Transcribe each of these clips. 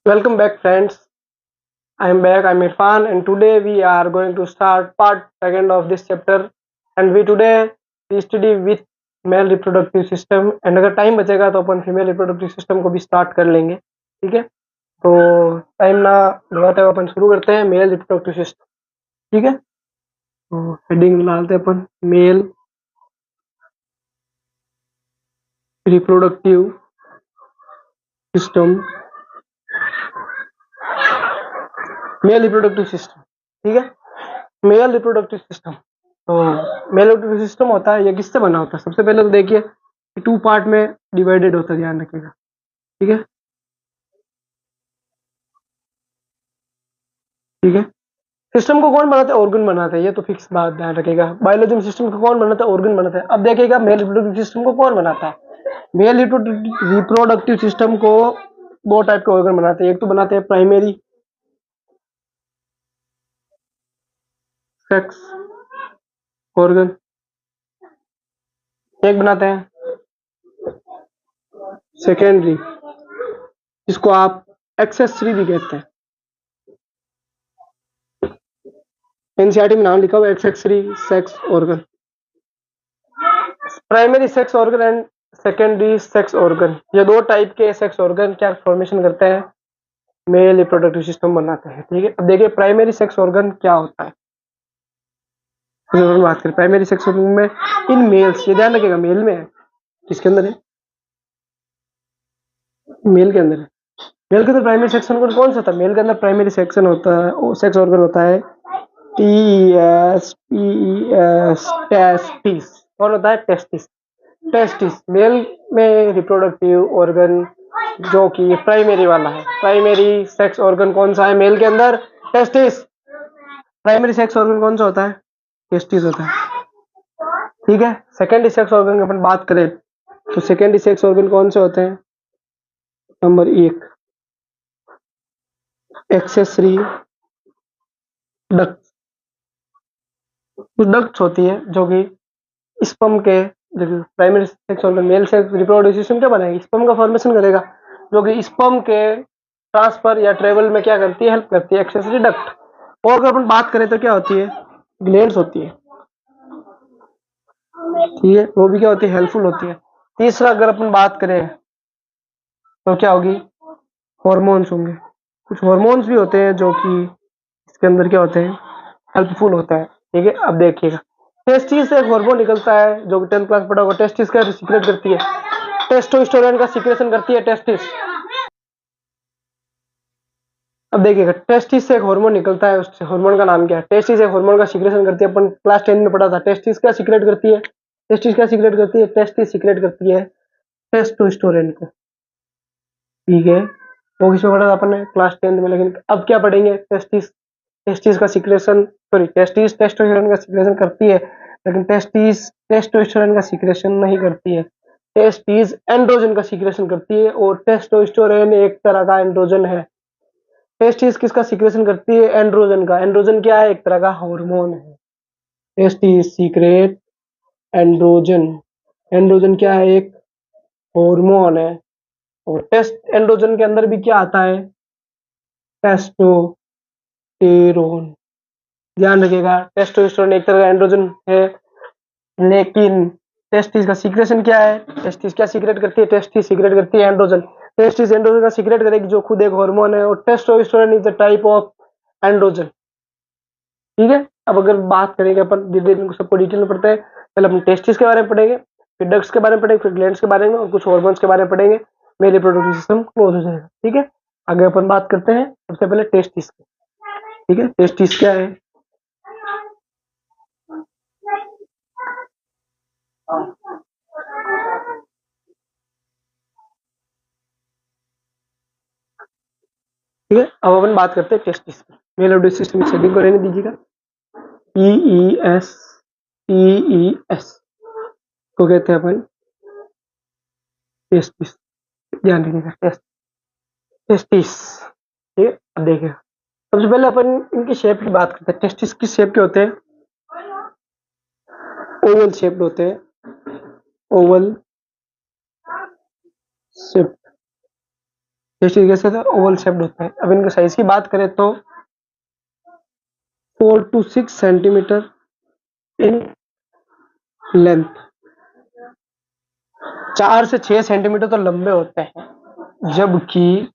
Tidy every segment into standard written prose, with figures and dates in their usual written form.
Welcome back, friends. I am back. I'm Irfan, and today we are going to start part second of this chapter. And we study with male reproductive system. And अगर time बचेगा तो अपन female reproductive system को भी start कर लेंगे. ठीक है, तो टाइम ना लगाते हुए अपन शुरू करते हैं मेल रिप्रोडक्टिव सिस्टम. ठीक है, तो हेडिंग डालते हैं अपन male reproductive system. Male reproductive system. ठीक है, मेल रिप्रोडक्टिव सिस्टम. तो मेल रिप्रोडक्टिव सिस्टम होता है, ये किससे बना होता है? सबसे पहले तो देखिए टू पार्ट में डिवाइडेड होता है, ध्यान रखिएगा. ठीक है, ठीक है. सिस्टम को कौन बनाता है? ऑर्गन बनाता है, ये तो फिक्स बात, ध्यान रखिएगा. बायोलॉजी में सिस्टम को कौन बनाता है? ऑर्गन बनाता है. अब देखिएगा मेल रिप्रोडक्टिव सिस्टम को कौन बनाता है? मेल रिप्रोडक्टिव सिस्टम को दो टाइप के ऑर्गन बनाते हैं. एक तो बनाते हैं प्राइमरी सेक्स ऑर्गन, एक बनाते हैं सेकेंडरी, जिसको आप एक्सेसरी भी कहते हैं. एनसीईआरटी में नाम लिखा हुआ accessory sex organ. Primary sex organ and secondary sex organ, ये दो टाइप के सेक्स ऑर्गन क्या फॉर्मेशन करते हैं? मेल रिप्रोडक्टिव सिस्टम बनाते हैं. ठीक है, अब देखिए प्राइमरी सेक्स ऑर्गन क्या होता है. बात करें प्राइमरी सेक्स ऑर्गन में इन मेल्स, ये ध्यान रखिएगा मेल में है. किसके अंदर है? मेल के अंदर है. मेल के अंदर प्राइमरी सेक्स ऑर्गन कौन सा होता है? मेल के अंदर प्राइमरी सेक्शन होता है, सेक्स ऑर्गन होता है टेस्टिस. कौन होता है? टेस्टिस. टेस्टिस मेल में रिप्रोडक्टिव ऑर्गन जो कि प्राइमरी वाला है. प्राइमरी सेक्स ऑर्गन कौन सा है मेल के अंदर? टेस्टिस. प्राइमरी सेक्स ऑर्गन कौन सा होता है? टेस्टिस होता है. ठीक है, सेकेंडरी सेक्स ऑर्गन की अपन बात करें तो सेकेंडरी सेक्स ऑर्गन कौन से होते हैं? नंबर एक, एक्सेसरी डक्ट. कुछ डक्ट्स होती है जो कि स्पर्म के, प्राइमरी सेक्स ऑर्गन मेल से रिप्रोडक्टिव सिस्टम क्या बनाएगी? स्पर्म का फॉर्मेशन करेगा, जो कि स्पर्म के ट्रांसफर या ट्रेवल में क्या करती है? हेल्प करती है, एक्सेसरी डक्ट. और अगर अपन बात करें तो क्या होती है? ग्लैंड्स होती है. ठीक है, वो भी क्या होती है? हेल्पफुल होती है. तीसरा अगर अपन बात करें तो क्या होगी? हॉर्मोन्स होंगे. कुछ हॉर्मोन्स भी होते हैं जो कि इसके अंदर क्या होते हैं? हेल्पफुल होता है. ठीक है, अब देखिएगा टेस्टिस से एक हार्मोन निकलता है जो कि 10th क्लास पढ़ा होगा. टेस्टिस का सीक्रेट करती है, टेस्टोस्टेरोन का सीक्रेशन करती है टेस्टिस. अब देखिएगा टेस्टिस से एक हार्मोन निकलता है, उस हार्मोन का नाम क्या है? टेस्टिस एक हार्मोन का सीक्रेशन करती है. अपन क्लास 10 में पढ़ा था. टेस्टिस क्या सीक्रेट करती है? टेस्टिस क्या सीक्रेट करती है? टेस्टिस सीक्रेट करती है टेस्टोस्टेरोन को. ठीक है, वो किसमें पढ़ा था अपन ने? क्लास 10 में. लेकिन अब क्या पढ़ेंगे? टेस्टिस. टेस्टिस का सीक्रेशन, सॉरी टेस्टिस टेस्टोस्टेरोन का सीक्रेशन करती है, लेकिन टेस्टिस टेस्टोस्टेरोन का सीक्रेशन नहीं करती है. टेस्टिस एंड्रोजन का सीक्रेशन करती है, और टेस्टोस्टेरोन एक तरह का एंड्रोजन है. टेस्टिस किसका सीक्रेशन करती है? एंड्रोजन का. एंड्रोजन क्या है? एक तरह का हार्मोन है. Testis secret androgen. एंड्रोजन क्या है? एक हार्मोन है. और टेस्ट एंड्रोजन के अंदर भी क्या आता है? टेस्टोस्टेरोन. ध्यान रखिएगा टेस्टोस्टेरोन एक तरह का एंड्रोजन है, लेकिन टेस्टिस का सीक्रेशन क्या है? टेस्टिस क्या सीक्रेट करती है? टेस्टिस सीक्रेट करती है एंड्रोजन. टेस्टिस एंड्रोजन का सीक्रेट करेगी जो खुद एक हार्मोन है, और testosterone is the type of androgen. ठीक है, अब अगर बात करेंगे अपन धीरे धीरे सबको डिटेल में पढ़ते हैं. पहले अपन टेस्टिस के बारे में पढ़ेंगे, फिर डक्ट्स के बारे में पढ़ेंगे, फिर ग्लैंड्स के बारे में, और कुछ हार्मोन्स के बारे में पढ़ेंगे. मेल रिप्रोडक्टिव सिस्टम क्लोज हो जाएगा. ठीक है, आगे अपन बात करते हैं सबसे पहले टेस्टिस की. ठीक है, टेस्टिस क्या है? ठीक है, अब अपन बात करते हैं टेस्टिस की. मेल रिप्रोडक्टिव सिस्टम की सेटिंग को रहने दीजिएगा. टीईएस को कहते हैं अपन टेस्टिस. ध्यान रखिएगा टेस्टिस. ठीक है, अब देखिए सबसे पहले अपन इनकी शेप की बात करते हैं. टेस्टिस किस शेप के होते हैं? ओवल शेप्ड होते हैं. Oval shape. टेस्टिस कैसे होता है, ओवल शेप्ड होता है। अब इनके साइज की बात करें तो 4 to 6 सेंटीमीटर इन लेंथ, 4 से 6 सेंटीमीटर तो लंबे होते हैं, जबकि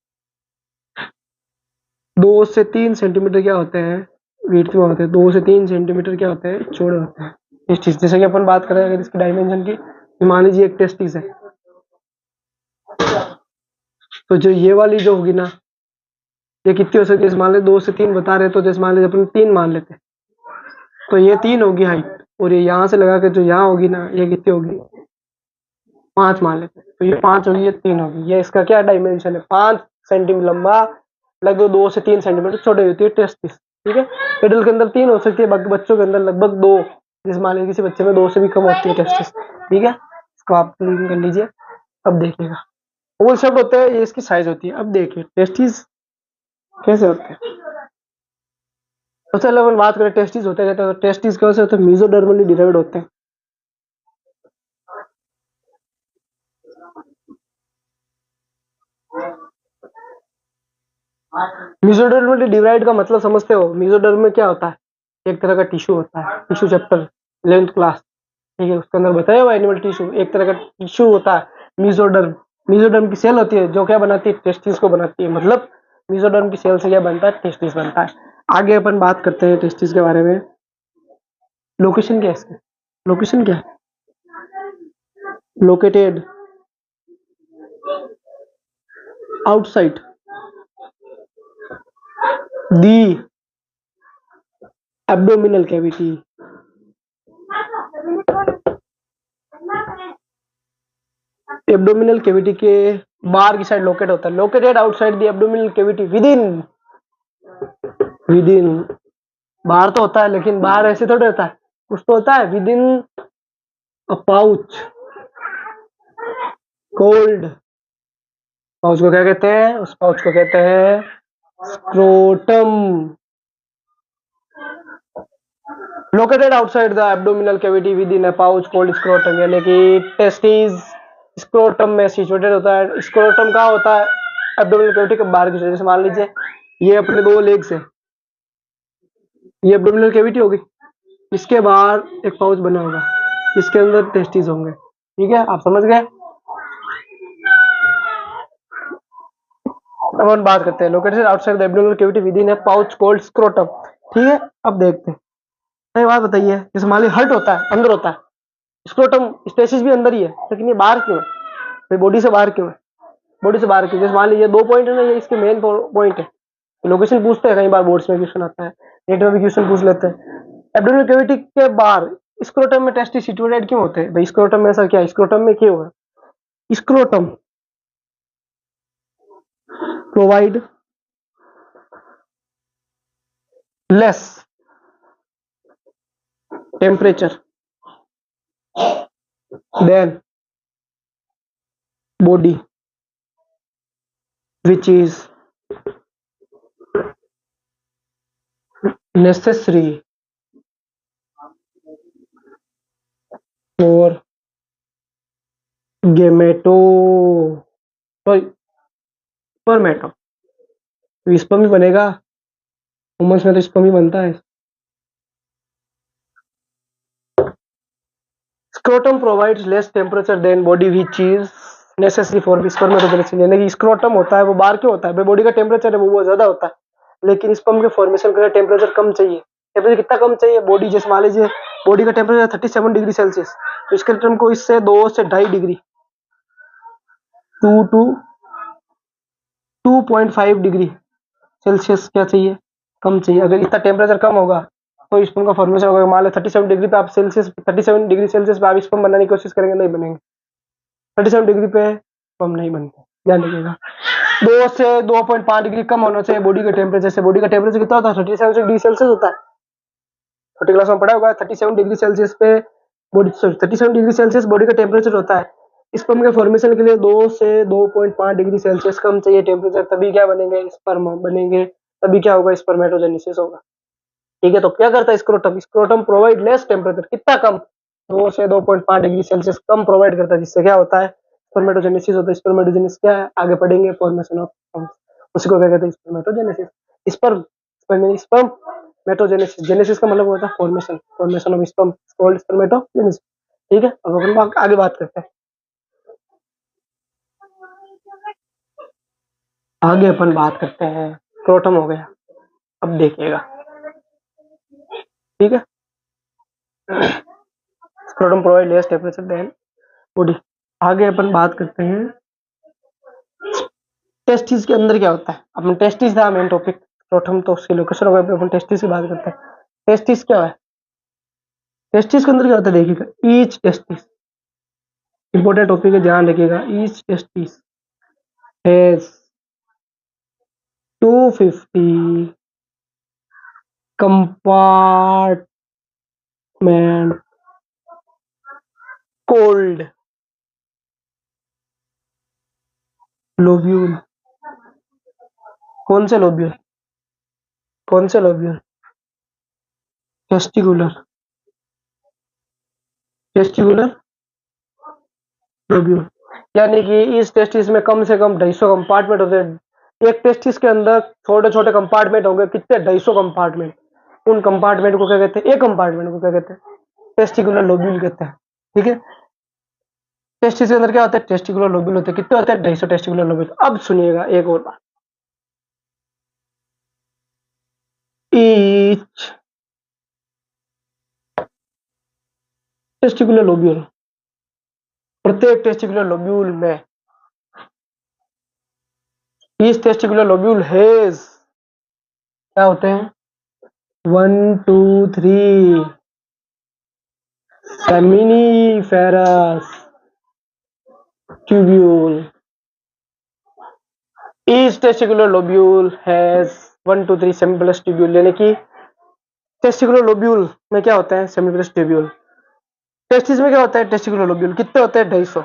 2 से 3 सेंटीमीटर क्या होते हैं, विड्थ में होते हैं, 2 से 3 सेंटीमीटर क्या होते हैं, चौड़े होते हैं टेस्टिस। जैसे कि अपन बात करें अगर इसकी डायमेंशन की, तो मान लीजिए एक टेस्टिस है, तो जो ये वाली जो होगी ना, ये कितनी हो सकती है, मान लीजिए 2 से 3 बता रहे हैं, तो जैसे मान लीजिए अपन 3 मान लेते हैं, तो ये 3 होगी हाइट, और ये यहाँ से लगा के जो यहाँ होगी ना, ये कितनी होगी, 5 मान लेते हैं, तो ये 5 होगी, ये 3 होगी। ये इसका क्या डायमेंशन है, 5 सेंटीमीटर लंबा, लगभग 2 से 3 सेंटीमीटर छोटी होती है टेस्टिस। ठीक है, एडल्ट के अंदर 3 हो सकती है, बाकी बच्चों के अंदर लगभग 2, जैसे मान लीजिए किसी बच्चे में 2 से भी कम होती है टेस्टिस। ठीक है, इसको आप क्लीन कर लीजिए। अब देखिएगा ओवल शेप होता है, ये इसकी साइज होती है। अब देखिए टेस्टिस कैसे होते हैं। सबसे पहले अपन बात करें टेस्टिस होते हैं, तो टेस्टिस कैसे होते हैं, मेसोडर्मली डिराइव्ड होते हैं। मेसोडर्मली डिवाइड का मतलब समझते हो, मेसोडर्म में क्या होता है, एक तरह का टिश्यू होता है, टिश्यू चैप्टर 11th क्लास, ठीक है, उसके अंदर बताया हुआ एनिमल टिश्यू, एक तरह का टिश्यू होता है मेसोडर्म। मेसोडर्म की सेल होती है जो क्या बनाती है, टेस्टिस को बनाती है, मतलब मेसोडर्म की सेल से क्या बनता है, टेस्टिस बनता है। आगे अपन बात करते हैं टेस्टिस के बारे में। लोकेशन क्या है इसकी, लोकेशन क्या है, located outside the abdominal cavity, abdominal cavity के बाहर की साइड लोकेट होता है, located outside the abdominal cavity, with in बाहर तो होता है, लेकिन बाहर ऐसे थोड़ा होता है, कुछ तो होता है with in a pouch cold. Pouch को क्या कहते हैं, उस पाउच को कहते हैं scrotum. Located outside the abdominal cavity with in a pouch cold scrotum, यानी कि टेस्टिस स्क्रोटम में सिचुएटेड होता है। स्क्रोटम कहाँ होता है, एब्डोमिनल कैविटी के बाहर की साइड। जैसे मान लीजिए ये अपने 2 लेग्स है, ये एब्डोमिनल कैविटी होगी, इसके बाहर एक पाउच बना होगा, इसके अंदर टेस्टिस होंगे। ठीक है, आप समझ गए। अब हम बात करते हैं located outside the abdominal cavity with in a pouch cold scrotum. ठीक है, अब देखते हैं। एक बात बताइए, जैसे मान लीजिए हर्ट होता है, अंदर होता है, स्क्रोटम स्टेसिस भी अंदर ही है, लेकिन ये बाहर क्यों है, भाई बॉडी से बाहर क्यों है, बॉडी से बाहर क्यों, जैसे मान लीजिए 2 पॉइंट है ना, ये इसके मेन पॉइंट है। लोकेशन पूछते हैं कई बार, बोर्ड्स में क्वेश्चन आता है, नेट में भी क्वेश्चन पूछ लेते हैं। एब्डोमिनल कैविटी के बाहर स्क्रोटम में टेस्टिस सिचुएटेड क्यों होते हैं, भाई स्क्रोटम में ऐसा क्या है, स्क्रोटम में क्यों है, scrotum provide less temperature than body which is necessary for gameto sorry spermato। तो स्पर्म ही बनेगा, ह्यूमन्स में तो स्पर्म ही बनता है। Scrotum provides less temperature than body which is necessary for spermatogenesis, यानी कि स्क्रोटम होता है वो बाहर क्यों होता है, भाई बॉडी का टेम्परेचर है वो बहुत ज्यादा होता है, लेकिन स्पर्म के फॉर्मेशन के लिए टेम्परेचर कम चाहिए। टेम्परेचर कितना कम चाहिए, बॉडी जैसे मान लीजिए बॉडी का टेम्परेचर 37 डिग्री सेल्सियस, तो स्केलेटन को इससे 2 से 2.5 डिग्री 2 टू 2.5 डिग्री सेल्सियस क्या चाहिए, कम चाहिए। अगर इतना टेम्परेचर कम होगा तो स्पर्म का फॉर्मेशन होगा। मान लो 37 डिग्री पे आप सेल्सियस 37 डिग्री सेल्सियस पे आप स्पर्म बनाने की कोशिश करेंगे, नहीं बनेंगे, 37 डिग्री पे स्पर्म नहीं बनते, ध्यान रखिएगा। 2 से 2.5 डिग्री कम होना चाहिए बॉडी के टेम्परेचर से। बॉडी का टेम्परेचर कितना होता है, 37 डिग्री सेल्सियस होता है, छोटी क्लास में पढ़ा होगा, 37 डिग्री सेल्सियस पे बॉडी, 37 डिग्री सेल्सियस बॉडी का टेम्परेचर होता है। स्पर्म के फॉर्मेशन के लिए 2 से 2.5 डिग्री सेल्सियस कम चाहिए टेम्परेचर, तभी क्या बनेंगे, स्पर्म बनेंगे, तभी क्या होगा, स्पर्मेटोजेनेसिस होगा। ठीक है, तो क्या करता है scrotum, scrotum provide less temperature, कितना कम, 2 से 2.5 डिग्री सेल्सियस कम प्रोवाइड करता है, जिससे क्या होता है, स्पर्मेटोजेनेसिस होता है। स्पर्मेटोजेनेसिस क्या है आगे पढ़ेंगे, फॉर्मेशन ऑफ स्पर्म, उसी को क्या कहते हैं स्पर्मेटोजेनेसिस। स्पर्म स्पर्मेटोजेनेसिस, जेनेसिस का मतलब होता है formation, formation of sperm called spermatogenesis. ठीक है, अब अपन आगे बात करते हैं। आगे अपन बात करते हैं, क्रोटम हो गया, अब देखिएगा, ठीक है। Scrotum provide less temperature than body. आगे अपन बात करते हैं टेस्टिस के अंदर क्या होता है। अपन टेस्टिस था मेन टॉपिक, स्क्रोटम तो उसके लोकेशन हो गया, अपन टेस्टिस की बात करते हैं। टेस्टिस क्या है, टेस्टिस के अंदर क्या होता है देखिएगा, ईच टेस्टिस, इंपॉर्टेंट टॉपिक है ध्यान रखिएगा। Each testis has 250 compartment cold lobule. कौन से लोब्यूल, कौन से लोब्यूल, टेस्टिकुलर, टेस्टिकुलर लोब्यूल। यानी कि इस टेस्टिस में कम से कम 250 कंपार्टमेंट होते हैं। एक टेस्टिस के अंदर छोटे छोटे कंपार्टमेंट होंगे, कितने 250 कंपार्टमेंट। उन कंपार्टमेंट को क्या कहते हैं, एक कंपार्टमेंट को क्या कहते हैं, टेस्टिकुलर लोब्यूल कहते हैं। ठीक है, टेस्टिस के अंदर क्या होता है, टेस्टिकुलर लोब्यूल होते हैं। कितने होते हैं, 250 टेस्टिकुलर लोब्यूल। अब सुनिएगा एक और बात, ईच टेस्टिकुलर लोब्यूल, प्रत्येक टेस्टिकुलर लोब्यूल में, ईच टेस्टिकुलर लोब्यूल हैज क्या होते हैं, 1 2 3 seminiferous tubule. Each testicular lobule has 1 2 3 seminiferous tubule. यानी कि टेस्टिकुलर लोब्यूल में क्या होता है, सेमिनिफेरस ट्यूब्यूल। टेस्टिस में क्या होता है, टेस्टिकुलर लोब्यूल कितने होते हैं, 250।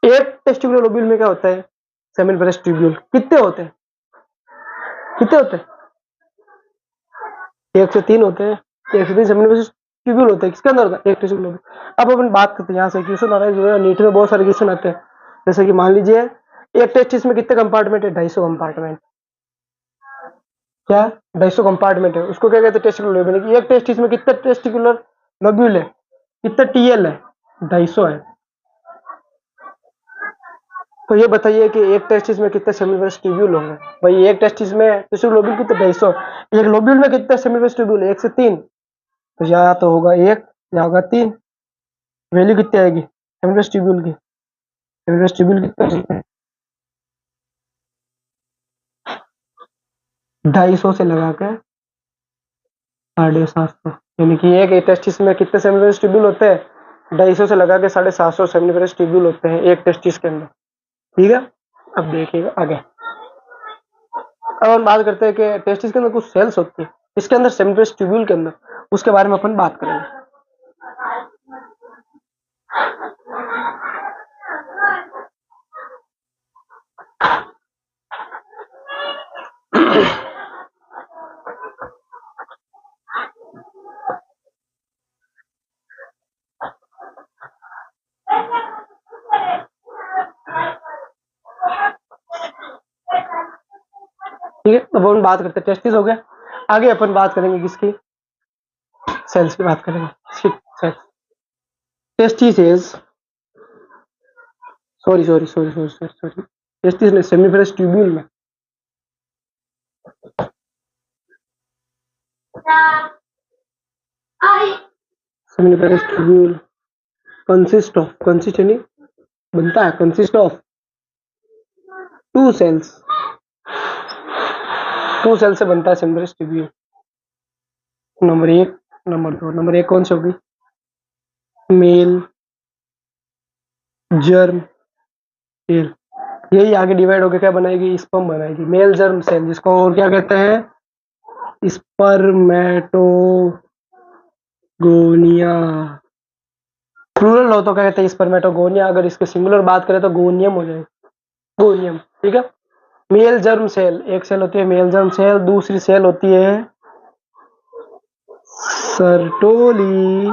एक टेस्टिकुलर लोब्यूल में क्या होता है, सेमिनिफेरस ट्यूब्यूल कितने होते हैं, कितने होते हैं, 1 से 3 होते हैं। 1 से 3 सेमिनिफेरस ट्यूब्यूल होते हैं, किसके अंदर होता है, एक टेस्टिकुलर लोब्यूल। अब अपन बात करते हैं यहाँ से क्वेश्चन आ रहा है, नीट में बहुत सारे क्वेश्चन आते हैं। जैसे कि मान लीजिए एक टेस्टिस में कितने कंपार्टमेंट है, 250 कंपार्टमेंट। क्या 250 कंपार्टमेंट है, उसको क्या कहते हैं, टेस्टिकुलर लोब्यूल। एक टेस्टिस में कितने टेस्टिकुलर लोब्यूल है, कितने टीएल है, 250 है। तो ये बताइए कि एक टेस्टिस में कितने सेमिनिफेरस ट्यूब्यूल होंगे। भाई एक टेस्टिस में टेस्टिकुलर लोब्यूल कितने, 250। एक लोब्यूल में कितने सेमिनिफेरस ट्यूब्यूल, 1 से 3। तो या तो होगा 1 या होगा 3। वैल्यू कितनी आएगी सेमिनिफेरस ट्यूब्यूल की, सेमिनिफेरस ट्यूब्यूल कितने, 250 से लगा के 750। यानी कि एक टेस्टिस में कितने सेमिनिफेरस ट्यूब्यूल होते हैं, 250 से लगा के 750 सेमिनिफेरस ट्यूब्यूल होते हैं एक टेस्टिस के अंदर। ठीक है, अब देखिएगा आगे। अब हम बात करते हैं कि टेस्टिस के अंदर कुछ सेल्स होती है, इसके अंदर सेमिनिफेरस ट्यूब्यूल के अंदर, उसके बारे में अपन बात करेंगे। ठीक है, अब अपन बात करते हैं, टेस्टिस हो गया। आगे अपन बात करेंगे किसकी, सेल्स की बात करेंगे। Cells, testis is, sorry sorry sorry sorry sorry sorry, testis में सेमिनिफेरस ट्यूब्यूल में seminiferous tubule consist of, consist यानी बनता है, कंसिस्ट ऑफ 2 सेल्स, 2 सेल से बनता है seminiferous tubule. Number 1, number 2। Number 1 कौन सी होगी, मेल जर्म सेल। यही आगे डिवाइड होकर क्या बनाएगी, स्पर्म बनाएगी, मेल जर्म सेल, जिसको और क्या कहते हैं, स्पर्मेटोगोनिया। प्लूरल हो तो क्या कहते हैं, स्पर्मेटोगोनिया। अगर इसके सिंगुलर बात करें तो गोनियम हो जाएगा, गोनियम। ठीक है, मेल जर्म सेल, एक सेल होती है मेल जर्म सेल, दूसरी सेल होती है सर्टोली,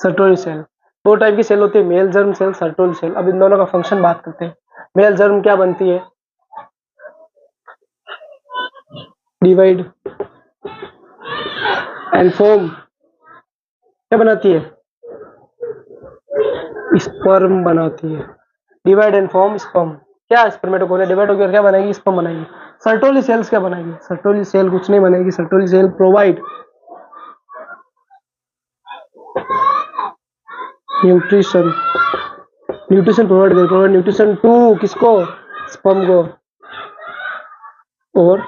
सर्टोली सेल। दो टाइप की सेल होती है, मेल जर्म सेल, सर्टोल सेल। अब इन दोनों का फंक्शन बात करते हैं। मेल जर्म क्या बनती है, डिवाइड एंड फॉर्म क्या बनाती है, स्पर्म बनाती है। Divide and form sperm. क्या स्पर्मेटोगोनिया डिवाइड होकर क्या बनाएगी, स्पर्म बनाएगी। सर्टोली सेल्स क्या बनाएगी, सर्टोली सेल कुछ नहीं बनाएगी। Sertoli cell provide nutrition, nutrition provide nutrition to किसको, स्पर्म को, और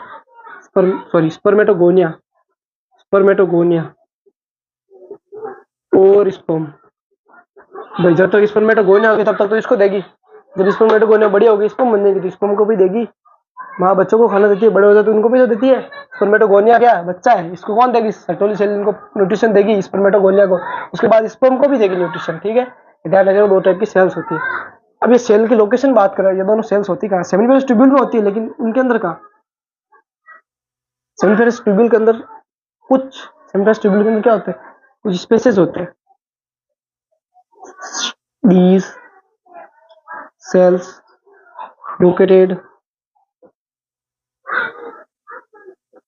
स्पर्मेटोगोनिया, स्पर्मेटोगोनिया और स्पर्म। भाई जब तक स्पर्मेटोगोनिया होगी तब तक तो इसको देगी, जब स्पर्मेटोगोनिया बड़ी होगी स्पर्म बन जाएगी तो स्पर्म को भी देगी। माँ बच्चों को खाना देती है, बड़े हो जाते तो उनको भी तो देती है। स्पर्मेटोगोनिया क्या बच्चा है, इसको कौन देगी, सर्टोली सेल इनको न्यूट्रिशन देगी स्पर्मेटोगोनिया को, उसके बाद स्पर्म को भी देगी न्यूट्रिशन। ठीक है, ध्यान रखिएगा, दो टाइप की सेल्स होती है। अब ये सेल की लोकेशन बात करें, ये दोनों सेल्स होती कहाँ, सेमिनिफेरस ट्यूब्यूल में होती है, लेकिन उनके अंदर कहाँ, सेमिनिफेरस ट्यूब्यूल के अंदर कुछ, सेमिनिफेरस ट्यूब्यूल के अंदर क्या होते हैं, कुछ स्पेसेस होते हैं। These cells located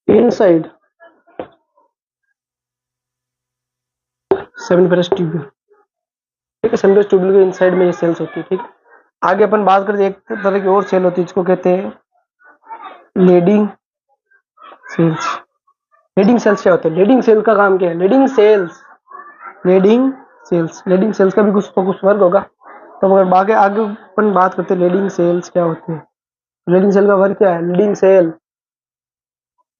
inside seminiferous tubule. ठीक है, सेमिनिफेरस ट्यूब्यूल के इनसाइड में ये सेल्स होती है। ठीक है, आगे अपन बात करते हैं, एक तरह की और सेल होती है जिसको कहते हैं लीडिंग सेल्स। लीडिंग सेल्स क्या होते हैं, लीडिंग सेल का काम क्या है, Leydig cells, Leydig cells, Leydig cells का भी कुछ तो कुछ वर्ग होगा। तो अगर आगे आगे अपन बात करते हैं लीडिंग सेल्स क्या होती है, लीडिंग सेल का वर्ग क्या है, लीडिंग सेल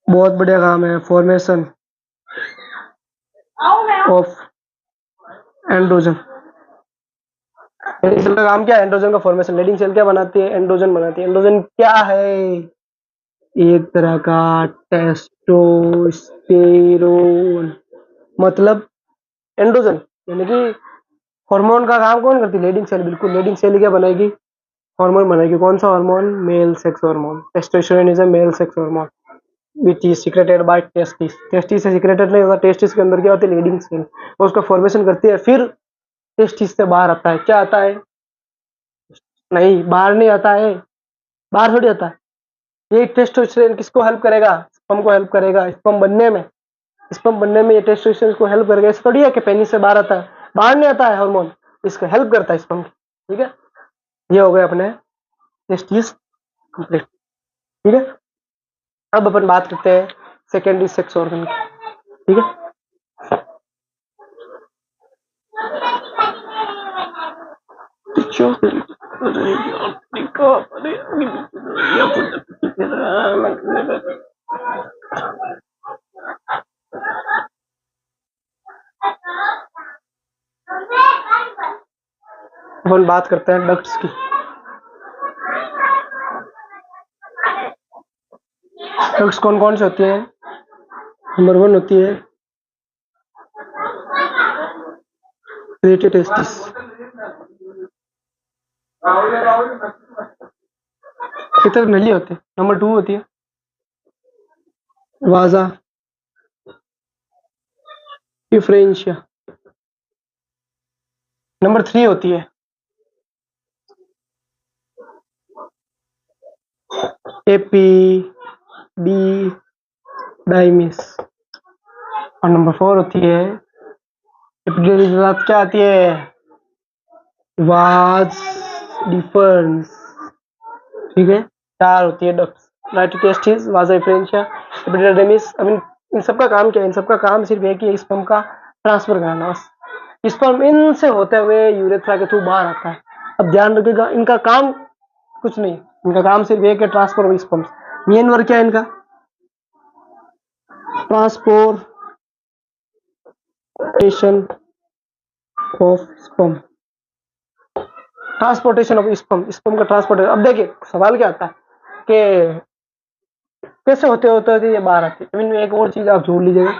बहुत बढ़िया काम है, formation of androgen. Leydig cell का काम क्या है, एंड्रोजन का फॉर्मेशन। लीडिंग सेल क्या बनाती है, एंड्रोजन बनाती है। एंड्रोजन क्या है, एक तरह का टेस्टोस्टेरोन, मतलब एंड्रोजन यानी कि हार्मोन का काम कौन करती है, लीडिंग सेल। बिल्कुल, लीडिंग सेल क्या बनाएगी, हार्मोन बनाएगी। कौन सा hormone, male sex hormone. Testosterone is a male sex hormone which is secreted by testis. Testis से सिक्रेटेड नहीं होता, टेस्टिस के अंदर क्या होती है, लीडिंग सेल, और उसका फॉर्मेशन करती है। फिर टेस्टिस से बाहर आता है, क्या आता है, नहीं बाहर नहीं आता है, बाहर थोड़ी आता है। ये टेस्टोस्टेरोन किसको हेल्प करेगा, स्पर्म को हेल्प करेगा स्पर्म बनने में। स्पर्म बनने में ये टेस्टोस्टेरोन को हेल्प करेगा। ऐसा थोड़ी है कि पेनिस से बाहर आता है, बाहर नहीं आता है हार्मोन, इसको हेल्प करता है स्पर्म की। ठीक है, ये हो गए अपने टेस्टिस कंप्लीट। ठीक है, अब अपन बात करते हैं सेकेंडरी सेक्स ऑर्गन की। ठीक है, अपन बात करते हैं डक्ट्स की। डक्ट्स कौन कौन से होती है, नंबर 1 होती है टेस्टिस, इधर नली होती है। नंबर 2 होती है वाजा डिफरेंशिया। नंबर 3 होती है एपी डी डाइमिस, और नंबर 4 होती है एपिडिडिस के साथ क्या आती है, वाज डिफरेंस। ठीक है, 4 होती है डक्ट्स, टेस्टिस, वाजा डिफरेंशिया, एपिडिडिस। अब इन सबका काम क्या है, इन सबका काम सिर्फ एक ही है, स्पर्म का ट्रांसफर कराना बस। स्पर्म इनसे होते हुए यूरेथ्रा के थ्रू बाहर आता है। अब ध्यान रखिएगा, इनका काम कुछ नहीं, इनका काम सिर्फ एक है, transfer of sperm. Main work क्या है इनका, transportation of sperm, transportation of sperm, sperm का ट्रांसपोर्टेशन। अब देखिए सवाल क्या आता है कि कैसे होते होते होते ये बाहर आती है। इनमें एक और चीज आप जोड़ लीजिएगा,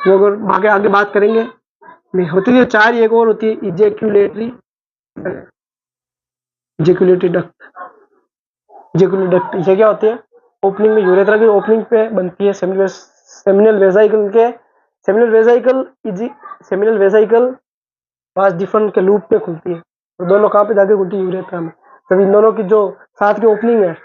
वो अगर आगे आगे बात करेंगे में होती है 4, एक और होती है ejaculatory, ejaculatory duct. Ejaculatory duct ये क्या होती है, ओपनिंग में, यूरेथ्रा की ओपनिंग पे बनती है, सेमिनल वेसाइकल के, सेमिनल वेसाइकल वास डिफरेंट के लूप पे खुलती है, और दोनों कहाँ पे जाके खुलती है, यूरेथ्रा में। तब इन दोनों की जो साथ की ओपनिंग है,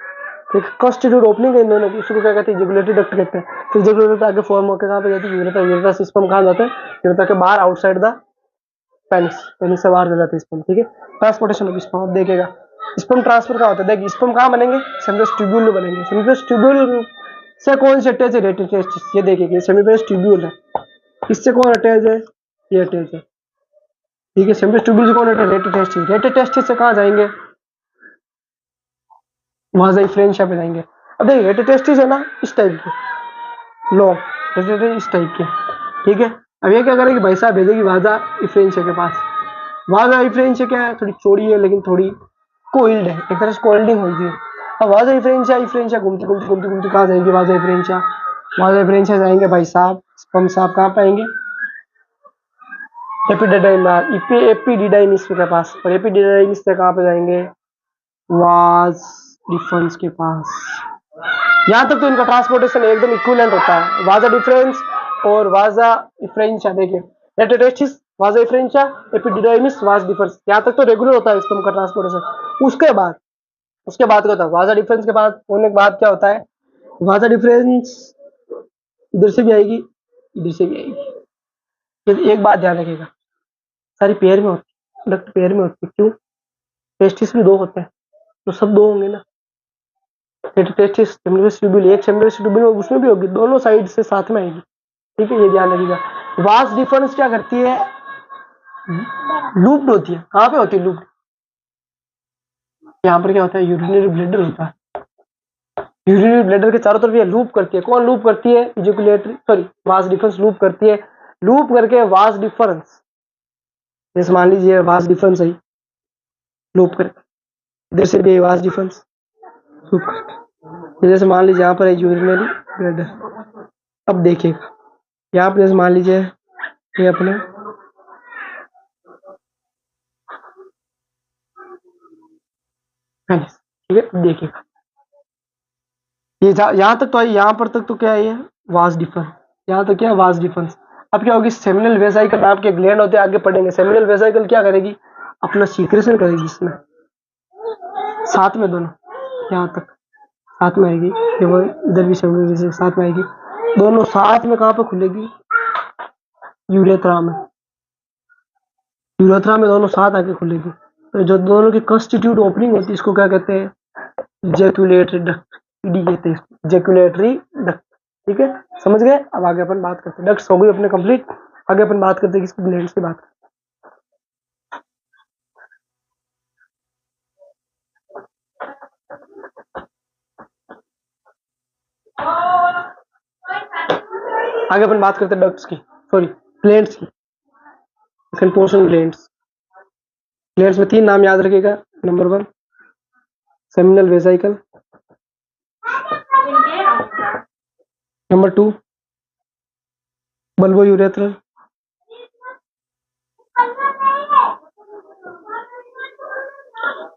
एक कॉन्स्टिट्यूट ओपनिंग है इन दोनों की, उसको क्या कहते हैं, इजैकुलेटरी डक्ट कहते हैं। फिर इजैकुलेटरी आगे फॉर्म होकर कहाँ पे जाती है, यूरेथ्रा। यूरेथ्रा से स्पर्म कहाँ जाते हैं, यूरेथ्रा के बाहर, आउटसाइड द पेनिस, पेनिस से बाहर चले जाते हैं स्पर्म, ठीक है। ट्रांसपोर्टेशन ऑफ स्पर्म, आप देखेगा स्पर्म ट्रांसफर कहाँ होता है, देख स्पर्म कहाँ बनेंगे, सेमिफेरस ट्यूब्यूल में बनेंगे। सेमिफेरस ट्यूब्यूल से कौन से अटैच है, रेटिक टेस्टिस, ये देखिए सेमिफेरस ट्यूब्यूल है, इससे कौन अटैच है, ये अटैच है, ठीक है। सेमिफेरस ट्यूब्यूल से कौन अटैच है, रेटिक टेस्टिस। रेटिक टेस्टिस से कहाँ जाएंगे, वहां से फ्रेंच पे जाएंगे। अब देखिए रेटिक टेस्टिस है ना इस टाइप की, लो इस टाइप की, ठीक है। अब ये क्या करेगी, भाई साहब भेजेगी वाजा इफ्रेंशिया के पास। वाजा इफ्रेंशिया क्या है, थोड़ी चौड़ी है लेकिन थोड़ी कोइल्ड है, एक तरह से कोल्डिंग होती है। अब वाजा इफ्रेंशिया, इफ्रेंशिया घूमती घूमती घूमती घूमती कहाँ जाएंगे, वाजा इफ्रेंशिया। वाजा इफ्रेंशिया जाएंगे भाई साहब, स्पर्म साहब कहाँ पाएंगे, एपिडिडाइमिस के पास, और एपिडिडाइमिस से कहाँ पे जाएंगे, वाज डिफरेंस के पास। यहाँ तक तो इनका ट्रांसपोर्टेशन एकदम इक्विवेलेंट होता है, वाजा डिफरेंस और वाजा इफ्रेंशिया। देखिए रेटिटेस्टिस, वाजा इफ्रेंशिया, एपिडिडाइमिस, वाज डिफरेंस, यहाँ तक तो रेगुलर होता है स्पर्म का ट्रांसपोर्टेशन। उसके बाद क्या होता है, वाजा डिफरेंस के बाद होने के बाद क्या होता है, वाजा डिफरेंस इधर से भी आएगी, इधर से भी आएगी। फिर एक बात ध्यान रखिएगा, सारी पेयर में होती है, डक्ट पेयर में होती है, क्यों, टेस्टिस भी दो होते हैं तो सब दो होंगे ना। टेस्टिस सेमिनिफरस ट्यूब्यूल, एक सेमिनिफरस ट्यूब्यूल में उसमें भी होगी, दोनों साइड से साथ में आएगी, ठीक है, ये ध्यान रखिएगा। वास डिफरेंस क्या करती है, लूप्ड होती है, कहाँ पे होती है लूप्ड, यहाँ पर क्या होता है, यूरिनरी ब्लैडर होता है, यूरिनरी ब्लैडर के चारों तरफ ये लूप करती है। कौन लूप करती है, ejaculatory, sorry vas deferens loop करती है, लूप करके वास डिफरेंस, जैसे मान लीजिए वास डिफरेंस है, लूप कर इधर से भी वास डिफरेंस लूप करके, जैसे मान लीजिए यहाँ पर है यूरिनरी ब्लैडर। अब देखिएगा यहाँ पर जैसे मान लीजिए ये अपने ठीक है, अब देखिएगा ये यहाँ तक तो आई, यहाँ पर तक तो क्या है, ये वास डिफरेंस, यहाँ तक क्या है, वास डिफरेंस। अब क्या होगी, सेमिनल वेसाइकल आपके ग्लैंड होते आगे पढ़ेंगे, सेमिनल वेसाइकल क्या करेगी, अपना सीक्रेशन करेगी इसमें, साथ में दोनों, यहाँ तक साथ में आएगी, ये वो इधर भी सेमिनल वेसाइकल साथ में आएगी, दोनों साथ में कहाँ पे खुलेगी, यूरेथ्रा में, यूरेथ्रा में दोनों साथ आके खुलेगी। तो जो दोनों की कॉन्स्टिट्यूट ओपनिंग होती है इसको क्या कहते हैं, इजैकुलेटरी डक्ट, ईडी कहते हैं इसको, इजैकुलेटरी डक्ट, ठीक है, समझ गए। अब आगे अपन बात करते हैं, डक्ट्स हो गई अपने कंप्लीट, आगे अपन बात करते हैं किसकी, ग्लैंड्स की बात करते हैं। आगे अपन बात करते हैं डक्ट्स की, सॉरी ग्लैंड्स की, पोर्शन ग्लैंड्स। ग्लैंड्स में 3 नाम याद रखिएगा, number 1 seminal vesicle, number 2 bulbo urethral,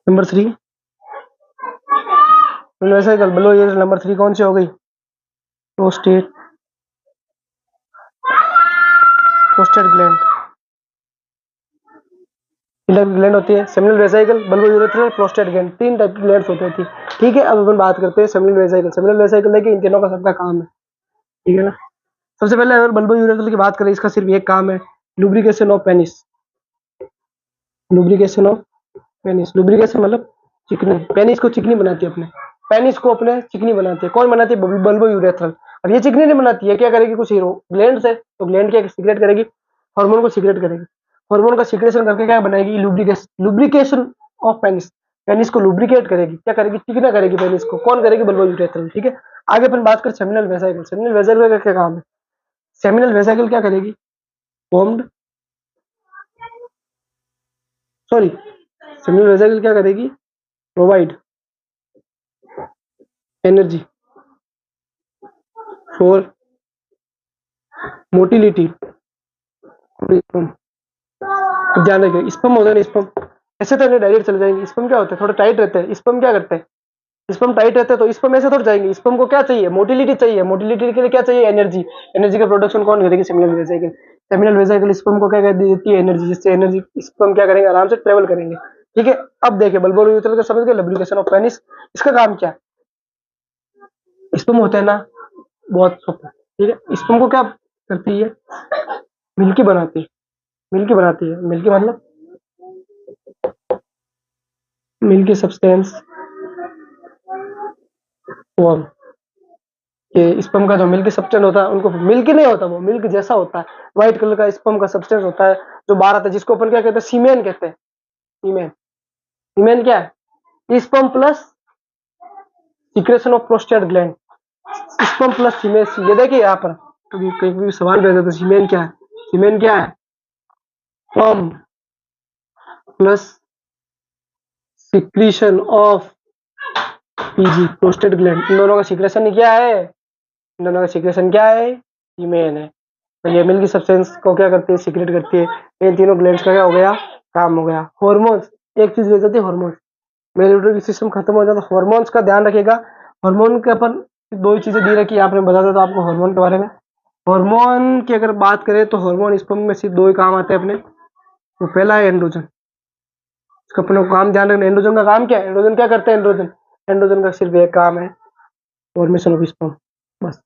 number 3 vesicle bulbo urethral, number 3 कौन सी हो गई, प्रोस्टेट, प्रोस्टेट ग्लैंड, ग्लैंड होती है, seminal vesicle, bulbo urethral, prostate gland, 3 type की ग्लैंड्स होती है, ठीक है। अब अपन बात करते हैं सेमिनल वेसाइकल। सेमिनल वेसाइकल देखिए इन तीनों का सबका काम है, ठीक है ना। सबसे पहले अगर बल्बो यूरेथ्रल की बात करें, इसका सिर्फ एक काम है, lubrication of penis, lubrication of penis, lubrication मतलब चिकनी, पेनिस को चिकनी बनाती है, अपने पेनिस को अपने चिकनी बनाती है, कौन बनाती है, बल्बो यूरेथ्रल। अब ये चिकनी नहीं बनाती है, क्या करेगी, कुछ हीरो ग्लैंड से, तो ग्लैंड क्या सीक्रेट करेगी, हार्मोन को सीक्रेट करेगी, हार्मोन का सीक्रेशन करके क्या बनाएगी, lubrication, lubrication of penis, penis को लुब्रिकेट करेगी, क्या करेगी, चिकना करेगी पेनिस को, कौन करेगी, बल्बो यूरेथ्रल, ठीक है। आगे अपन बात करें सेमिनल वेसाइकल, सेमिनल वेसाइकल का क्या काम है, सेमिनल वेसाइकल क्या करेगी, फॉर्म्ड, सॉरी सेमिनल वेसाइकल क्या करेगी, प्रोवाइड एनर्जी फॉर मोटिलिटी, ध्यान रखिए स्पर्म होता है ना, स्पर्म ऐसे तो डायरेक्ट चले जाएंगे, स्पर्म क्या होता है, थोड़ा टाइट रहते हैं, स्पर्म क्या करते हैं, स्पर्म टाइट रहते हैं, तो स्पर्म ऐसे थोड़ा जाएंगे, स्पर्म को क्या चाहिए, मोटिलिटी चाहिए, मोटिलिटी के लिए क्या चाहिए, एनर्जी, एनर्जी का प्रोडक्शन कौन करेगी, seminal vesicle. Seminal vesicle sperm को क्या कर देती है, एनर्जी, जिससे एनर्जी स्पर्म क्या करेंगे, आराम से ट्रेवल करेंगे। ठीक है, अब देखिए बल्बो यूरेथ्रल का समझ गए, लुब्रिकेशन ऑफ पेनिस, इसका काम क्या है, स्पर्म होते हैं ना बहुत छोटे, ठीक है, स्पर्म को क्या करती है, मिल्की बनाती है, मिल्की बनाती है, मिल्की मतलब मिल्की सब्सटेंस फॉर्म के स्पर्म का जो मिल्की सब्सटेंस होता है, उनको मिल्की नहीं होता, वो मिल्क जैसा होता है, व्हाइट कलर का स्पर्म का सब्सटेंस होता है जो बाहर आता है, जिसको अपन क्या कहते हैं, सीमेन कहते हैं। सीमेन, सीमेन क्या है, sperm plus secretion of prostate gland, sperm plus semen. ये देखिए यहाँ पर कभी कहीं भी सवाल रहता है तो सीमेन क्या है, सीमेन क्या है, sperm plus secretion of PG prostate gland, इन दोनों का सिक्रेशन क्या है, इन दोनों का सिक्रेशन क्या है, सीमेन है। तो ये मिल्की सब्सटेंस को क्या करती है, सीक्रेट करती है। इन तीनों ग्लैंड्स का क्या हो गया, काम हो गया। हार्मोन्स, एक चीज रह जाती है हार्मोन्स, मेल रिप्रोडक्टिव सिस्टम खत्म हो जाता है, हार्मोन्स का ध्यान रखिएगा। हार्मोन के अपन दो ही चीजें दी रखी है, आपने बता देता आपको हार्मोन के बारे में। हार्मोन की अगर बात करें तो हार्मोन स्पर्म में सिर्फ दो ही काम आते हैं अपने, तो पहला है एंड्रोजन, इसका अपने को काम ध्यान रखना। एंड्रोजन का काम क्या है, एंड्रोजन क्या करते हैं, एंड्रोजन, एंड्रोजन का सिर्फ एक काम है, फॉर्मेशन ऑफ स्पर्म, बस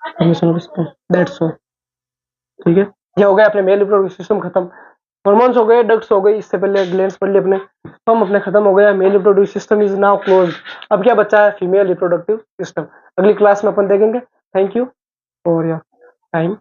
formation of sperm, that's all. ठीक है, ये हो गया अपने मेल रिप्रोडक्टिव सिस्टम खत्म, हार्मोन्स हो गए, डक्ट्स हो गई, इससे पहले ग्लैंड्स पढ़ लिए अपने, हम अपने खत्म हो गया, mail reproductive system is now closed. अब क्या बचा है, फीमेल रिप्रोडक्टिव सिस्टम, अगली क्लास में अपन देखेंगे। Thank you for your time.